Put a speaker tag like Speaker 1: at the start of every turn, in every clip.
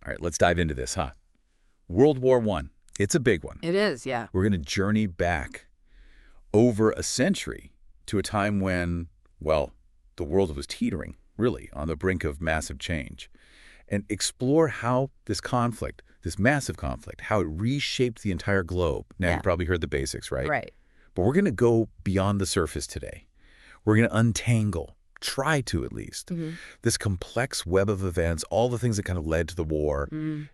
Speaker 1: All right, let's dive into this, huh? World War I. It's a big one.
Speaker 2: It is, yeah.
Speaker 1: We're going to journey back over a century to a time when, well, the world was teetering, really, on the brink of massive change, and explore how this conflict, this massive conflict, how it reshaped the entire globe. Now, you probably heard the basics, right?
Speaker 2: Right.
Speaker 1: But we're going to go beyond the surface today. We're going to untangle, try to at least, this complex web of events, all the things that kind of led to the war,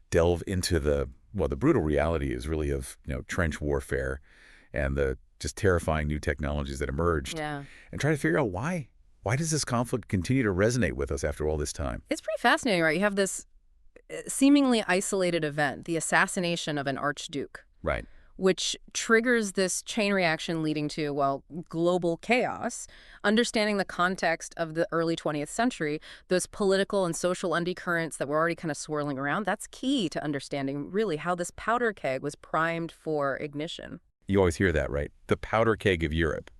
Speaker 1: delve into the brutal reality is really of, trench warfare and the just terrifying new technologies that emerged, and try to figure out why. Why does this conflict continue to resonate with us after all this time?
Speaker 2: It's pretty fascinating, right? You have this seemingly isolated event, the assassination of an archduke.
Speaker 1: Right.
Speaker 2: Which triggers this chain reaction leading to, well, global chaos. Understanding the context of the early 20th century, those political and social undercurrents that were already kind of swirling around, that's key to understanding really how this powder keg was primed for ignition.
Speaker 1: You always hear that, right? The powder keg of Europe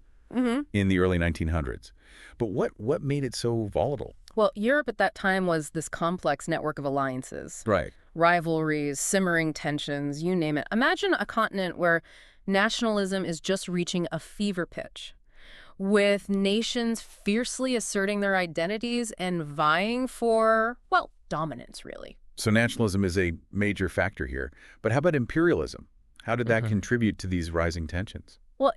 Speaker 1: in the early 1900s. But what made it so volatile?
Speaker 2: Well, Europe at that time was this complex network of alliances.
Speaker 1: Right.
Speaker 2: Rivalries, simmering tensions, you name it. Imagine a continent where nationalism is just reaching a fever pitch, with nations fiercely asserting their identities and vying for, well, dominance, really.
Speaker 1: So nationalism is a major factor here. But how about imperialism? How did that contribute to these rising tensions?
Speaker 2: Well,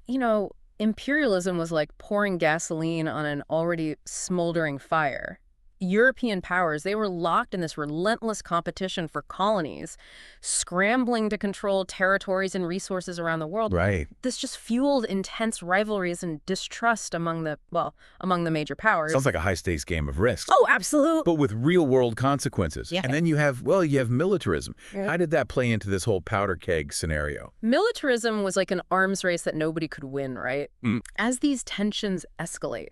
Speaker 2: imperialism was like pouring gasoline on an already smoldering fire. European powers, they were locked in this relentless competition for colonies, scrambling to control territories and resources around the world.
Speaker 1: Right.
Speaker 2: This just fueled intense rivalries and distrust among the major powers.
Speaker 1: Sounds like a high-stakes game of risk.
Speaker 2: Oh, absolutely.
Speaker 1: But with real-world consequences.
Speaker 2: Yeah.
Speaker 1: And then you have militarism. How did that play into this whole powder keg scenario?
Speaker 2: Militarism was like an arms race that nobody could win, right? As these tensions escalate,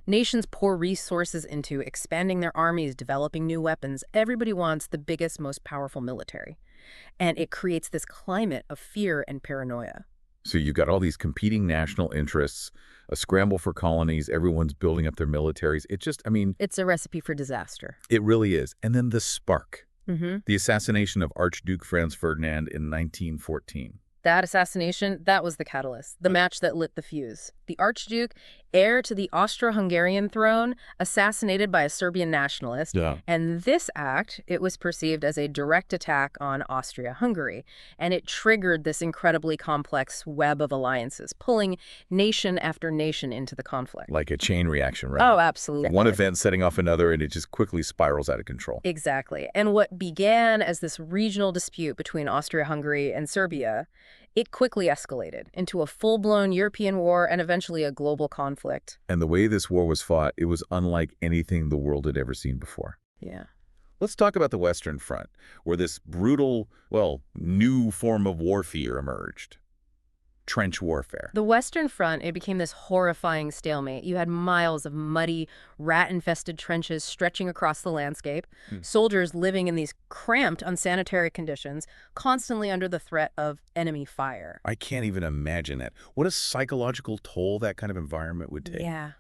Speaker 2: nations pour resources into expanding their armies, developing new weapons. Everybody wants the biggest, most powerful military. And it creates this climate of fear and paranoia.
Speaker 1: So you've got all these competing national interests, a scramble for colonies, everyone's building up their militaries.
Speaker 2: It's a recipe for disaster.
Speaker 1: It really is. And then the spark, the assassination of Archduke Franz Ferdinand in 1914.
Speaker 2: That assassination, that was the catalyst, the match that lit the fuse. The Archduke, heir to the Austro-Hungarian throne, assassinated by a Serbian nationalist.
Speaker 1: Yeah.
Speaker 2: And this act, it was perceived as a direct attack on Austria-Hungary. And it triggered this incredibly complex web of alliances, pulling nation after nation into the conflict.
Speaker 1: Like a chain reaction, right?
Speaker 2: Oh, absolutely.
Speaker 1: One event setting off another, and it just quickly spirals out of control.
Speaker 2: Exactly. And what began as this regional dispute between Austria-Hungary and Serbia, it quickly escalated into a full-blown European war and eventually a global conflict.
Speaker 1: And the way this war was fought, it was unlike anything the world had ever seen before.
Speaker 2: Yeah.
Speaker 1: Let's talk about the Western Front, where this brutal, new form of warfare emerged. Trench warfare.
Speaker 2: The Western Front, it became this horrifying stalemate. You had miles of muddy, rat-infested trenches stretching across the landscape, soldiers living in these cramped, unsanitary conditions, constantly under the threat of enemy fire.
Speaker 1: I can't even imagine that. What a psychological toll that kind of environment would take.
Speaker 2: Yeah.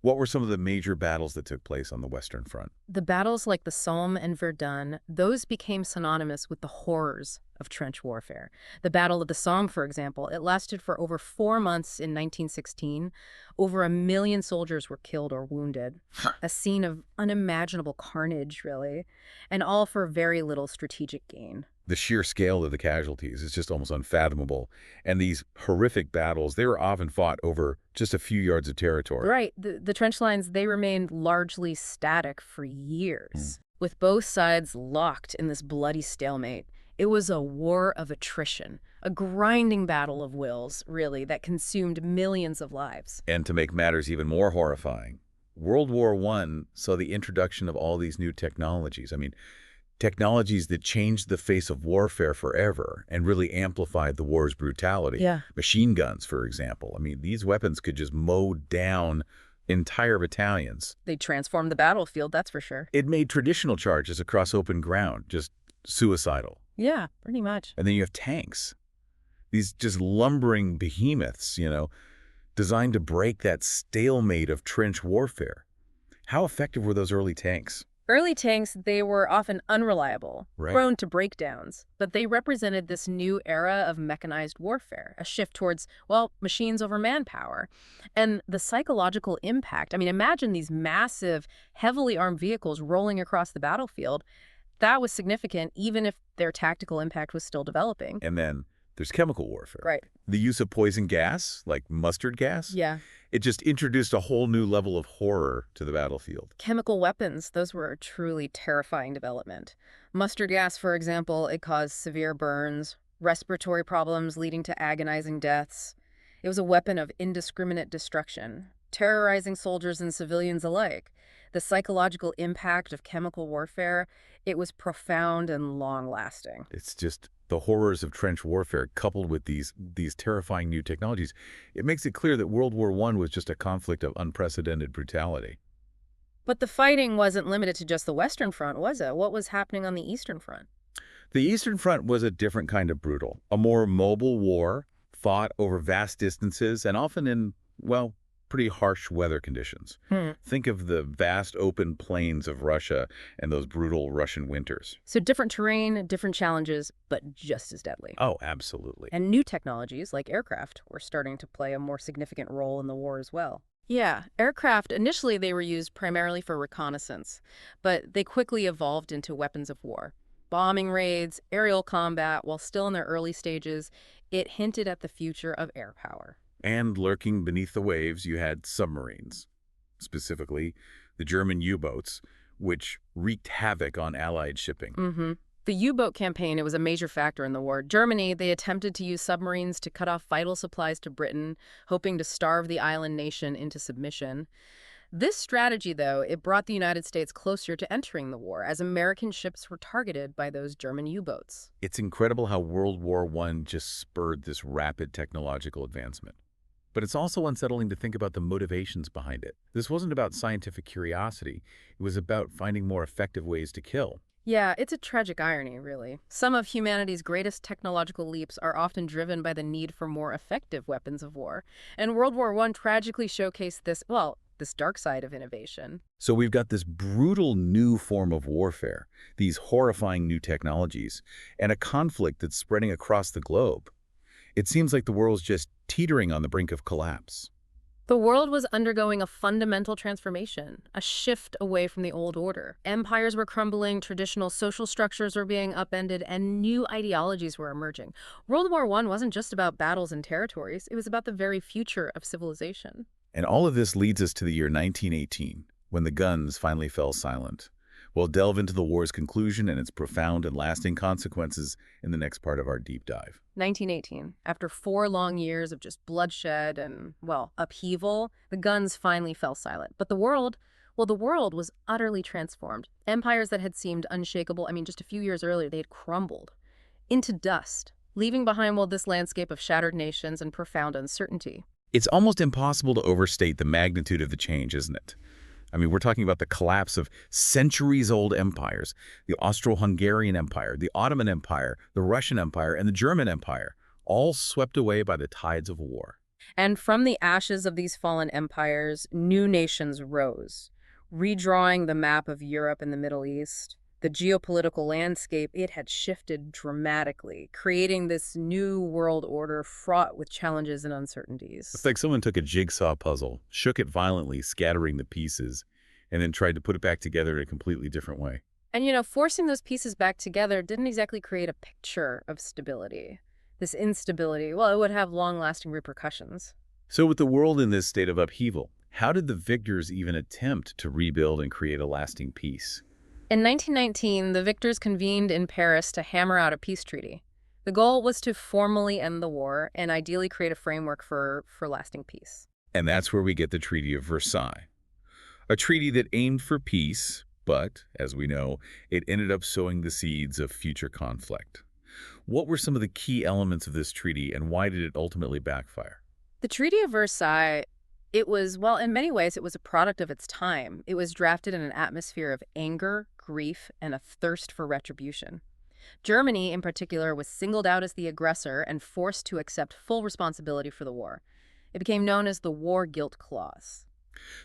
Speaker 1: What were some of the major battles that took place on the Western Front?
Speaker 2: The battles like the Somme and Verdun, those became synonymous with the horrors of trench warfare. The Battle of the Somme, for example, it lasted for over 4 months in 1916. Over 1 million soldiers were killed or wounded. A scene of unimaginable carnage, really, and all for very little strategic gain.
Speaker 1: The sheer scale of the casualties is just almost unfathomable. And these horrific battles, they were often fought over just a few yards of territory.
Speaker 2: Right. The trench lines, they remained largely static for years. With both sides locked in this bloody stalemate, it was a war of attrition, a grinding battle of wills, really, that consumed millions of lives.
Speaker 1: And to make matters even more horrifying, World War I saw the introduction of all these new technologies. Technologies that changed the face of warfare forever and really amplified the war's brutality.
Speaker 2: Yeah.
Speaker 1: Machine guns, for example. These weapons could just mow down entire battalions.
Speaker 2: They transformed the battlefield, that's for sure.
Speaker 1: It made traditional charges across open ground just suicidal.
Speaker 2: Yeah, pretty much.
Speaker 1: And then you have tanks. These just lumbering behemoths, designed to break that stalemate of trench warfare. How effective were those early tanks?
Speaker 2: Early tanks, they were often unreliable,
Speaker 1: Right.
Speaker 2: prone to breakdowns, but they represented this new era of mechanized warfare, a shift towards, well, machines over manpower. And the psychological impact, I mean, imagine these massive, heavily armed vehicles rolling across the battlefield. That was significant, even if their tactical impact was still developing.
Speaker 1: And then there's chemical warfare.
Speaker 2: Right.
Speaker 1: The use of poison gas, like mustard gas,
Speaker 2: Yeah.
Speaker 1: it just introduced a whole new level of horror to the battlefield.
Speaker 2: Chemical weapons, those were a truly terrifying development. Mustard gas, for example, it caused severe burns, respiratory problems leading to agonizing deaths. It was a weapon of indiscriminate destruction, terrorizing soldiers and civilians alike. The psychological impact of chemical warfare, it was profound and long-lasting.
Speaker 1: It's just the horrors of trench warfare coupled with these terrifying new technologies. It makes it clear that World War I was just a conflict of unprecedented brutality.
Speaker 2: But the fighting wasn't limited to just the Western Front, was it? What was happening on the Eastern Front?
Speaker 1: The Eastern Front was a different kind of brutal, a more mobile war fought over vast distances and often in, well, pretty harsh weather conditions. Think of the vast open plains of Russia and those brutal Russian winters.
Speaker 2: So different terrain, different challenges, but just as deadly.
Speaker 1: Oh, absolutely.
Speaker 2: And new technologies like aircraft were starting to play a more significant role in the war as well. Yeah, aircraft, initially they were used primarily for reconnaissance, but they quickly evolved into weapons of war. Bombing raids, aerial combat, while still in their early stages, it hinted at the future of air power.
Speaker 1: And lurking beneath the waves, you had submarines, specifically the German U-boats, which wreaked havoc on Allied shipping.
Speaker 2: The U-boat campaign, it was a major factor in the war. Germany, they attempted to use submarines to cut off vital supplies to Britain, hoping to starve the island nation into submission. This strategy, though, it brought the United States closer to entering the war, as American ships were targeted by those German U-boats.
Speaker 1: It's incredible how World War I just spurred this rapid technological advancement. But it's also unsettling to think about the motivations behind it. This wasn't about scientific curiosity. It was about finding more effective ways to kill.
Speaker 2: Yeah, it's a tragic irony, really. Some of humanity's greatest technological leaps are often driven by the need for more effective weapons of war. And World War I tragically showcased this, well, this dark side of innovation.
Speaker 1: So we've got this brutal new form of warfare, these horrifying new technologies, and a conflict that's spreading across the globe. It seems like the world's just teetering on the brink of collapse.
Speaker 2: The world was undergoing a fundamental transformation, a shift away from the old order. Empires were crumbling, traditional social structures were being upended, and new ideologies were emerging. World War I wasn't just about battles and territories, it was about the very future of civilization.
Speaker 1: And all of this leads us to the year 1918, when the guns finally fell silent. We'll delve into the war's conclusion and its profound and lasting consequences in the next part of our deep dive.
Speaker 2: 1918. After 4 long years of just bloodshed and, well, upheaval, the guns finally fell silent. But the world, well, the world was utterly transformed. Empires that had seemed unshakable, I mean, just a few years earlier, they had crumbled into dust, leaving behind, well, this landscape of shattered nations and profound uncertainty.
Speaker 1: It's almost impossible to overstate the magnitude of the change, isn't it? I mean, we're talking about the collapse of centuries-old empires, the Austro-Hungarian Empire, the Ottoman Empire, the Russian Empire, and the German Empire, all swept away by the tides of war.
Speaker 2: And from the ashes of these fallen empires, new nations rose, redrawing the map of Europe and the Middle East. The geopolitical landscape, it had shifted dramatically, creating this new world order fraught with challenges and uncertainties.
Speaker 1: It's like someone took a jigsaw puzzle, shook it violently, scattering the pieces, and then tried to put it back together in a completely different way.
Speaker 2: And, you know, forcing those pieces back together didn't exactly create a picture of stability. This instability, well, it would have long-lasting repercussions.
Speaker 1: So with the world in this state of upheaval, how did the victors even attempt to rebuild and create a lasting peace?
Speaker 2: In 1919, the victors convened in Paris to hammer out a peace treaty. The goal was to formally end the war and ideally create a framework for lasting peace.
Speaker 1: And that's where we get the Treaty of Versailles, a treaty that aimed for peace, but, as we know, it ended up sowing the seeds of future conflict. What were some of the key elements of this treaty, and why did it ultimately backfire?
Speaker 2: The Treaty of Versailles, it was, well, in many ways, it was a product of its time. It was drafted in an atmosphere of anger, grief, and a thirst for retribution. Germany, in particular, was singled out as the aggressor and forced to accept full responsibility for the war. It became known as the War Guilt Clause.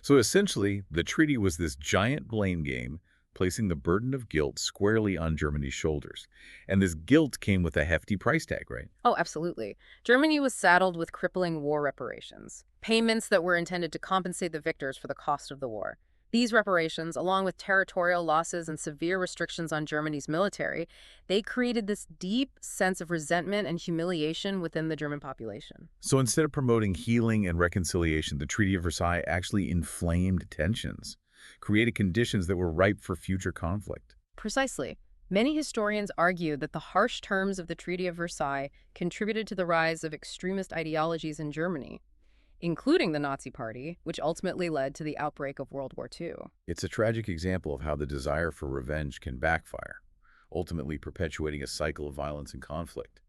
Speaker 1: So essentially, the treaty was this giant blame game placing the burden of guilt squarely on Germany's shoulders. And this guilt came with a hefty price tag, right?
Speaker 2: Oh, absolutely. Germany was saddled with crippling war reparations, payments that were intended to compensate the victors for the cost of the war. These reparations, along with territorial losses and severe restrictions on Germany's military, they created this deep sense of resentment and humiliation within the German population.
Speaker 1: So instead of promoting healing and reconciliation, the Treaty of Versailles actually inflamed tensions, created conditions that were ripe for future conflict.
Speaker 2: Precisely. Many historians argue that the harsh terms of the Treaty of Versailles contributed to the rise of extremist ideologies in Germany, including the Nazi Party, which ultimately led to the outbreak of World War II.
Speaker 1: It's a tragic example of how the desire for revenge can backfire, ultimately perpetuating a cycle of violence and conflict.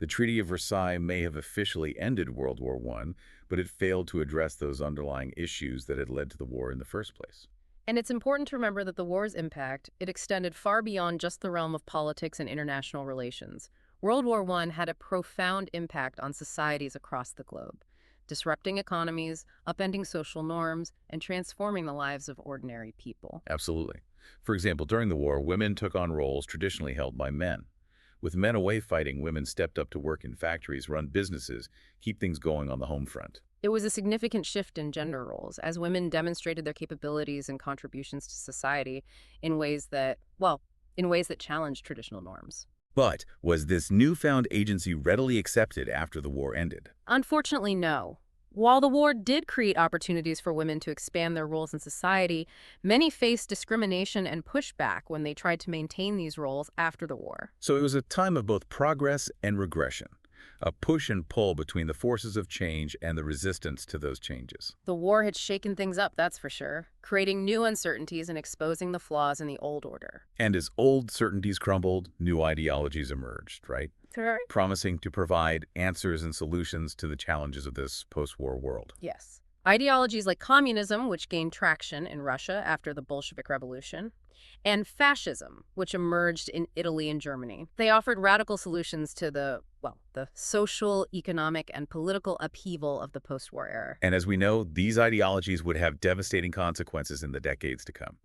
Speaker 1: The Treaty of Versailles may have officially ended World War I, but it failed to address those underlying issues that had led to the war in the first place.
Speaker 2: And it's important to remember that the war's impact, it extended far beyond just the realm of politics and international relations. World War I had a profound impact on societies across the globe, disrupting economies, upending social norms, and transforming the lives of ordinary people.
Speaker 1: Absolutely. For example, during the war, women took on roles traditionally held by men. With men away fighting, women stepped up to work in factories, run businesses, keep things going on the home front.
Speaker 2: It was a significant shift in gender roles as women demonstrated their capabilities and contributions to society in ways that, in ways that challenged traditional norms.
Speaker 1: But was this newfound agency readily accepted after the war ended?
Speaker 2: Unfortunately, no. While the war did create opportunities for women to expand their roles in society, many faced discrimination and pushback when they tried to maintain these roles after the war.
Speaker 1: So it was a time of both progress and regression, a push and pull between the forces of change and the resistance to those changes.
Speaker 2: The war had shaken things up, that's for sure, creating new uncertainties and exposing the flaws in the old order.
Speaker 1: And as old certainties crumbled, new ideologies emerged, right?
Speaker 2: Correct.
Speaker 1: Promising to provide answers and solutions to the challenges of this post-war world.
Speaker 2: Yes. Ideologies like communism, which gained traction in Russia after the Bolshevik Revolution, and fascism, which emerged in Italy and Germany. They offered radical solutions to the social, economic, and political upheaval of the post-war era.
Speaker 1: And as we know, these ideologies would have devastating consequences in the decades to come.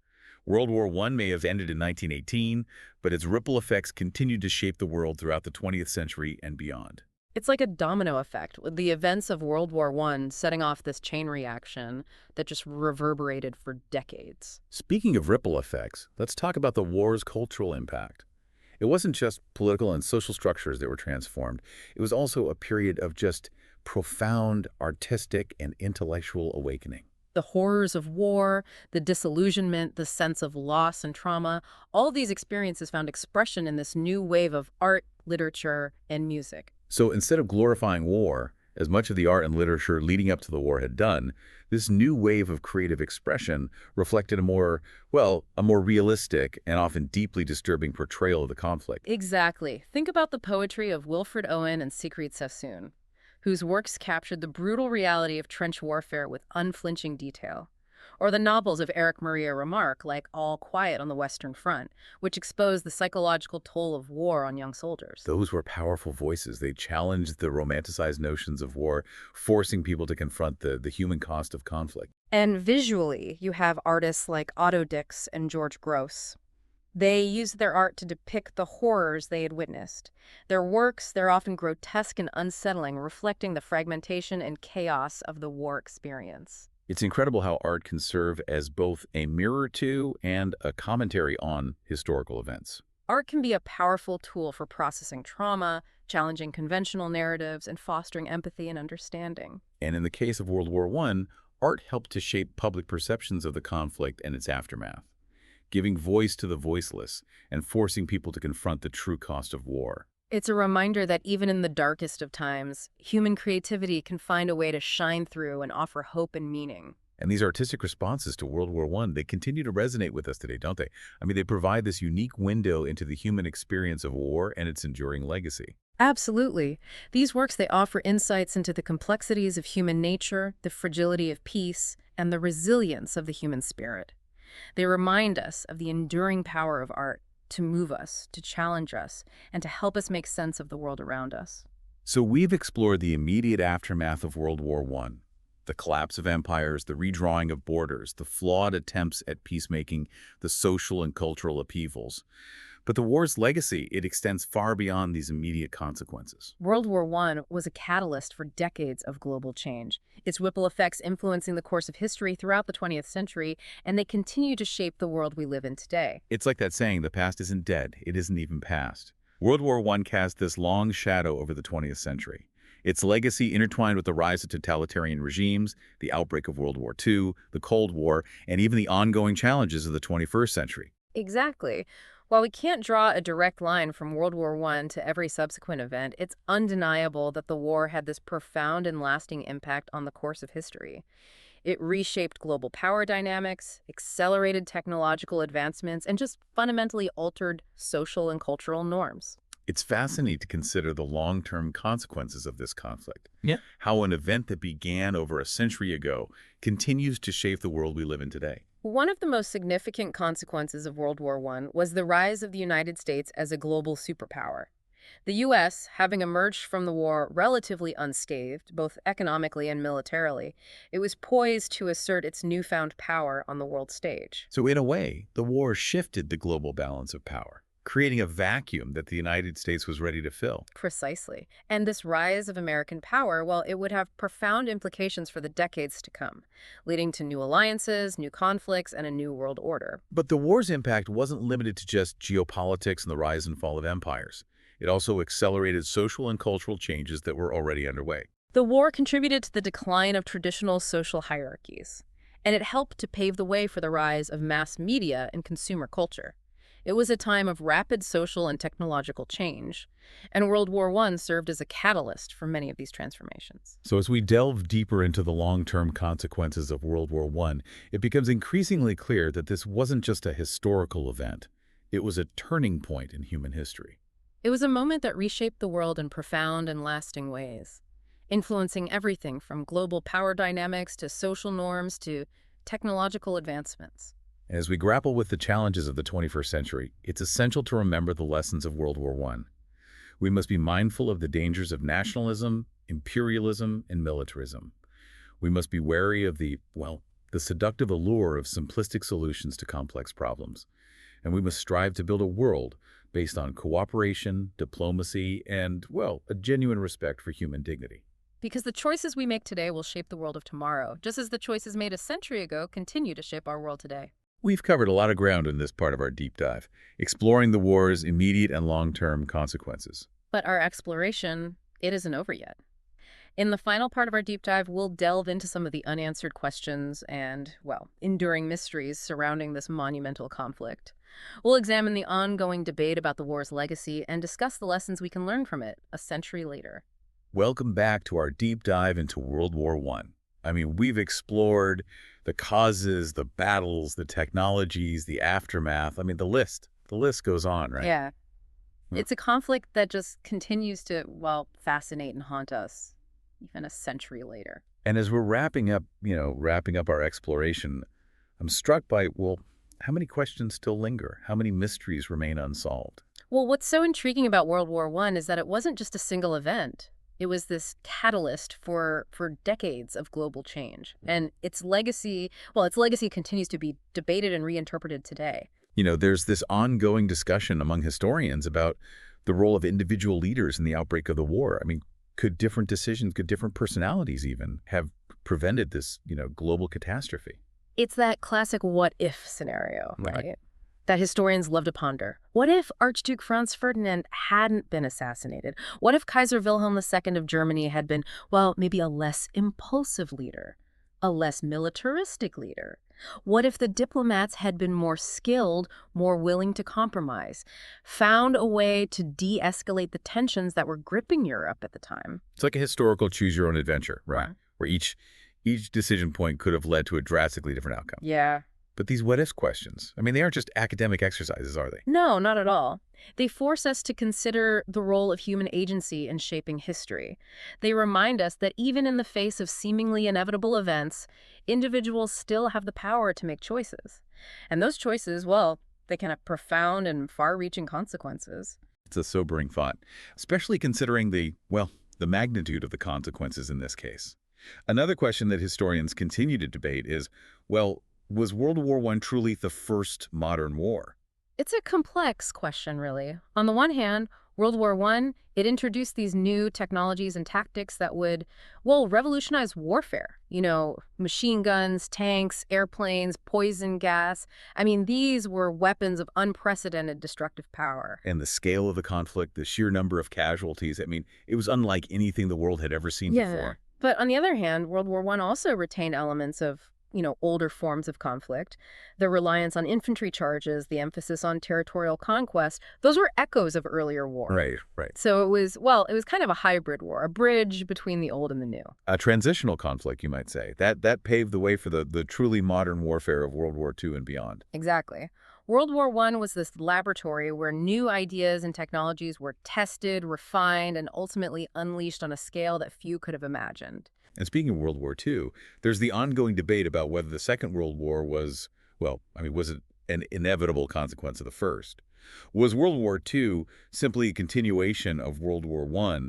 Speaker 1: World War I may have ended in 1918, but its ripple effects continued to shape the world throughout the 20th century and beyond.
Speaker 2: It's like a domino effect, with the events of World War I setting off this chain reaction that just reverberated for decades.
Speaker 1: Speaking of ripple effects, let's talk about the war's cultural impact. It wasn't just political and social structures that were transformed. It was also a period of just profound artistic and intellectual awakening.
Speaker 2: The horrors of war, the disillusionment, the sense of loss and trauma, all these experiences found expression in this new wave of art, literature, and music.
Speaker 1: So instead of glorifying war, as much of the art and literature leading up to the war had done, this new wave of creative expression reflected a more realistic and often deeply disturbing portrayal of the conflict.
Speaker 2: Exactly. Think about the poetry of Wilfred Owen and Sigrid Sassoon, whose works captured the brutal reality of trench warfare with unflinching detail. Or the novels of Erich Maria Remarque, like All Quiet on the Western Front, which exposed the psychological toll of war on young soldiers.
Speaker 1: Those were powerful voices. They challenged the romanticized notions of war, forcing people to confront the human cost of conflict.
Speaker 2: And visually, you have artists like Otto Dix and George Grosz. They used their art to depict the horrors they had witnessed. Their works, they're often grotesque and unsettling, reflecting the fragmentation and chaos of the war experience.
Speaker 1: It's incredible how art can serve as both a mirror to and a commentary on historical events.
Speaker 2: Art can be a powerful tool for processing trauma, challenging conventional narratives, and fostering empathy and understanding.
Speaker 1: And in the case of World War I, art helped to shape public perceptions of the conflict and its aftermath, giving voice to the voiceless and forcing people to confront the true cost of war.
Speaker 2: It's a reminder that even in the darkest of times, human creativity can find a way to shine through and offer hope and meaning.
Speaker 1: And these artistic responses to World War I, they continue to resonate with us today, don't they? I mean, they provide this unique window into the human experience of war and its enduring legacy.
Speaker 2: Absolutely. These works, they offer insights into the complexities of human nature, the fragility of peace, and the resilience of the human spirit. They remind us of the enduring power of art to move us, to challenge us, and to help us make sense of the world around us.
Speaker 1: So we've explored the immediate aftermath of World War I, The collapse of empires, the redrawing of borders, the flawed attempts at peacemaking, the social and cultural upheavals. But the war's legacy, it extends far beyond these immediate consequences.
Speaker 2: World War I was a catalyst for decades of global change, its ripple effects influencing the course of history throughout the 20th century, and they continue to shape the world we live in today.
Speaker 1: It's like that saying, the past isn't dead, it isn't even past. World War I cast this long shadow over the 20th century. Its legacy intertwined with the rise of totalitarian regimes, the outbreak of World War II, the Cold War, and even the ongoing challenges of the 21st century.
Speaker 2: Exactly. While we can't draw a direct line from World War I to every subsequent event, it's undeniable that the war had this profound and lasting impact on the course of history. It reshaped global power dynamics, accelerated technological advancements, and just fundamentally altered social and cultural norms.
Speaker 1: It's fascinating to consider the long-term consequences of this conflict.
Speaker 3: Yeah.
Speaker 1: How an event that began over a century ago continues to shape the world we live in today.
Speaker 2: One of the most significant consequences of World War I was the rise of the United States as a global superpower. The U.S., having emerged from the war relatively unscathed, both economically and militarily, it was poised to assert its newfound power on the world stage.
Speaker 1: So in a way, the war shifted the global balance of power, creating a vacuum that the United States was ready to fill.
Speaker 2: Precisely. And this rise of American power, well, it would have profound implications for the decades to come, leading to new alliances, new conflicts, and a new world order.
Speaker 1: But the war's impact wasn't limited to just geopolitics and the rise and fall of empires. It also accelerated social and cultural changes that were already underway.
Speaker 2: The war contributed to the decline of traditional social hierarchies, and it helped to pave the way for the rise of mass media and consumer culture. It was a time of rapid social and technological change, and World War I served as a catalyst for many of these transformations.
Speaker 1: So as we delve deeper into the long-term consequences of World War I, it becomes increasingly clear that this wasn't just a historical event. It was a turning point in human history.
Speaker 2: It was a moment that reshaped the world in profound and lasting ways, influencing everything from global power dynamics to social norms to technological advancements.
Speaker 1: As we grapple with the challenges of the 21st century, it's essential to remember the lessons of World War I. We must be mindful of the dangers of nationalism, imperialism, and militarism. We must be wary of the seductive allure of simplistic solutions to complex problems. And we must strive to build a world based on cooperation, diplomacy, and, a genuine respect for human dignity.
Speaker 2: Because the choices we make today will shape the world of tomorrow, just as the choices made a century ago continue to shape our world today.
Speaker 1: We've covered a lot of ground in this part of our deep dive, exploring the war's immediate and long-term consequences.
Speaker 2: But our exploration, it isn't over yet. In the final part of our deep dive, we'll delve into some of the unanswered questions and, enduring mysteries surrounding this monumental conflict. We'll examine the ongoing debate about the war's legacy and discuss the lessons we can learn from it a century later.
Speaker 1: Welcome back to our deep dive into World War I. We've explored the causes, the battles, the technologies, the aftermath. The list goes on, right?
Speaker 2: Yeah. It's a conflict that just continues to, fascinate and haunt us, even a century later.
Speaker 1: And as we're wrapping up our exploration, I'm struck by, how many questions still linger? How many mysteries remain unsolved?
Speaker 2: Well, what's so intriguing about World War I is that it wasn't just a single event. It was this catalyst for decades of global change. And its legacy continues to be debated and reinterpreted today.
Speaker 1: There's this ongoing discussion among historians about the role of individual leaders in the outbreak of the war. Could different decisions, could different personalities even have prevented this, global catastrophe?
Speaker 2: It's that classic what-if scenario, right? That historians love to ponder. What if Archduke Franz Ferdinand hadn't been assassinated? What if Kaiser Wilhelm II of Germany had been, maybe a less impulsive leader, a less militaristic leader? What if the diplomats had been more skilled, more willing to compromise, found a way to de-escalate the tensions that were gripping Europe at the time?
Speaker 1: It's like a historical choose-your-own-adventure, right? Where each decision point could have led to a drastically different outcome.
Speaker 2: Yeah.
Speaker 1: But these what-if questions, they aren't just academic exercises, are they?
Speaker 2: No, not at all. They force us to consider the role of human agency in shaping history. They remind us that even in the face of seemingly inevitable events, individuals still have the power to make choices. And those choices, they can have profound and far-reaching consequences.
Speaker 1: It's a sobering thought, especially considering the magnitude of the consequences in this case. Another question that historians continue to debate is, well, was World War I truly the first modern war?
Speaker 2: It's a complex question, really. On the one hand, World War I, it introduced these new technologies and tactics that would, well, revolutionize warfare. Machine guns, tanks, airplanes, poison gas. I mean, these were weapons of unprecedented destructive power.
Speaker 1: And the scale of the conflict, the sheer number of casualties, I mean, it was unlike anything the world had ever seen
Speaker 2: Yeah.
Speaker 1: before.
Speaker 2: But on the other hand, World War I also retained elements of, older forms of conflict. The reliance on infantry charges, the emphasis on territorial conquest, those were echoes of earlier war.
Speaker 1: Right, right.
Speaker 2: So it was kind of a hybrid war, a bridge between the old and the new.
Speaker 1: A transitional conflict, you might say. That paved the way for the truly modern warfare of World War II and beyond.
Speaker 2: Exactly. World War I was this laboratory where new ideas and technologies were tested, refined, and ultimately unleashed on a scale that few could have imagined.
Speaker 1: And speaking of World War II, there's the ongoing debate about whether the Second World War was, well, I mean, was it an inevitable consequence of the first? Was World War II simply a continuation of World War I,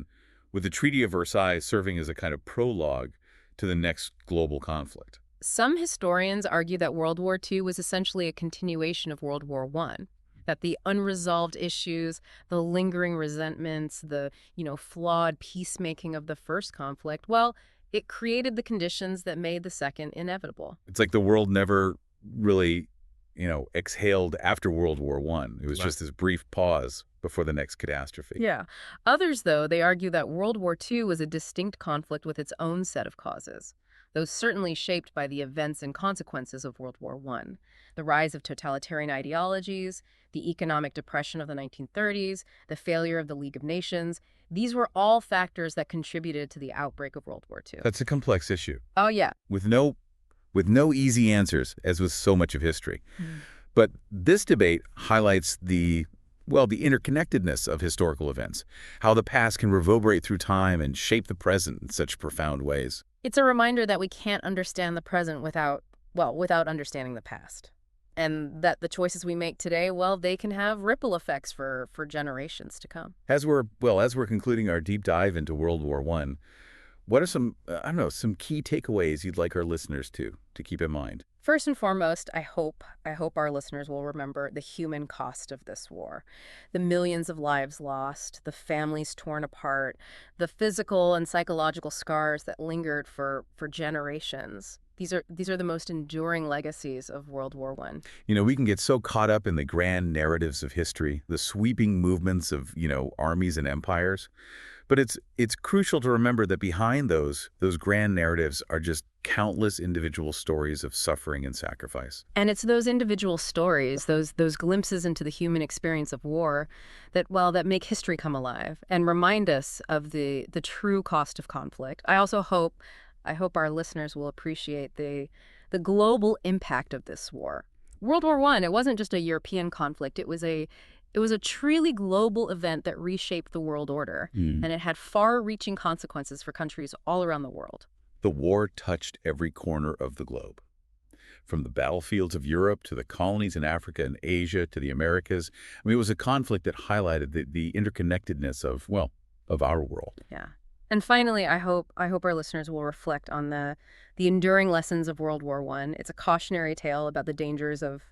Speaker 1: with the Treaty of Versailles serving as a kind of prologue to the next global conflict?
Speaker 2: Some historians argue that World War II was essentially a continuation of World War I, that the unresolved issues, the lingering resentments, the, flawed peacemaking of the first conflict, well, it created the conditions that made the second inevitable.
Speaker 1: It's like the world never really, exhaled after World War I. It was just this brief pause before the next catastrophe.
Speaker 2: Yeah. Others, though, they argue that World War II was a distinct conflict with its own set of causes, those certainly shaped by the events and consequences of World War I. The rise of totalitarian ideologies, the economic depression of the 1930s, the failure of the League of Nations, these were all factors that contributed to the outbreak of World War II.
Speaker 1: That's a complex issue,
Speaker 2: Oh, yeah.
Speaker 1: with no easy answers, as with so much of history. But this debate highlights the interconnectedness of historical events, how the past can reverberate through time and shape the present in such profound ways.
Speaker 2: It's a reminder that we can't understand the present without understanding the past. And that the choices we make today, well, they can have ripple effects for generations to come.
Speaker 1: As we're concluding our deep dive into World War I, what are some key takeaways you'd like our listeners to keep in mind?
Speaker 2: First and foremost, I hope our listeners will remember the human cost of this war. The millions of lives lost, the families torn apart, the physical and psychological scars that lingered for generations. These are the most enduring legacies of World War I.
Speaker 1: We can get so caught up in the grand narratives of history, the sweeping movements of, armies and empires. But it's crucial to remember that behind those grand narratives are just countless individual stories of suffering and sacrifice.
Speaker 2: And it's those individual stories, those glimpses into the human experience of war that make history come alive and remind us of the true cost of conflict. I hope our listeners will appreciate the global impact of this war. World War I, it wasn't just a European conflict. It was a truly global event that reshaped the world order, and it had far-reaching consequences for countries all around the world.
Speaker 1: The war touched every corner of the globe. From the battlefields of Europe to the colonies in Africa and Asia to the Americas. I mean, it was a conflict that highlighted the interconnectedness of our world.
Speaker 2: Yeah. And finally, I hope our listeners will reflect on the enduring lessons of World War I. It's a cautionary tale about the dangers of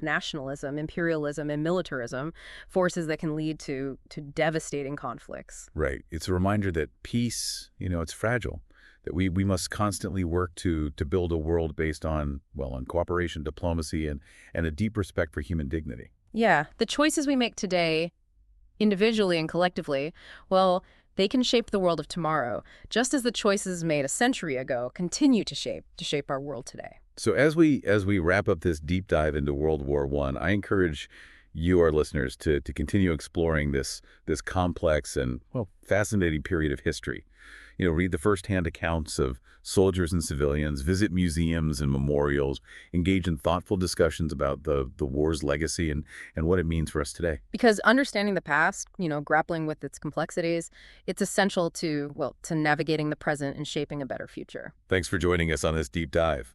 Speaker 2: nationalism, imperialism, and militarism, forces that can lead to devastating conflicts.
Speaker 1: Right. It's a reminder that peace, it's fragile, that we must constantly work to build a world based on cooperation, diplomacy, and a deep respect for human dignity.
Speaker 2: Yeah. The choices we make today, individually and collectively, they can shape the world of tomorrow, just as the choices made a century ago continue to shape our world today.
Speaker 1: So as we wrap up this deep dive into World War I encourage you, our listeners, to continue exploring this complex and fascinating period of history. Read the firsthand accounts of soldiers and civilians, visit museums and memorials, engage in thoughtful discussions about the war's legacy and what it means for us today.
Speaker 2: Because understanding the past, grappling with its complexities, it's essential to navigating the present and shaping a better future.
Speaker 1: Thanks for joining us on this deep dive.